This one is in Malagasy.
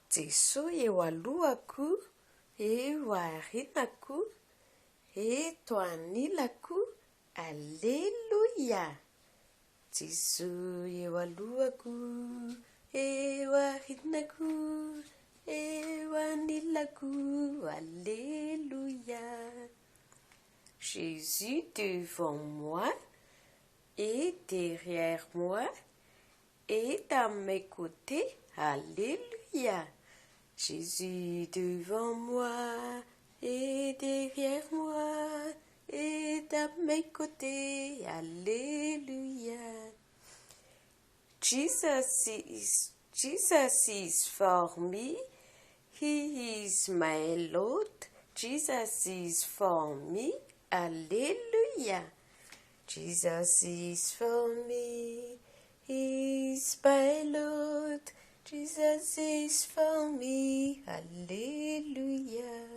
Jesosy eo alohako, eo aorianako, eto anilako, alleluia. Jesosy eo alohako, eo aorianako, eo anilako, alléluia. Jésus devant moi et derrière moi et à mes côtés, alléluia. Jésus devant moi et derrière moi et à mes côtés, alléluia. Jesus is for me, He is my Lord. Jesus is for me, alléluia. Jesus is for me, He is my Lord. Jesus is for me, alléluia.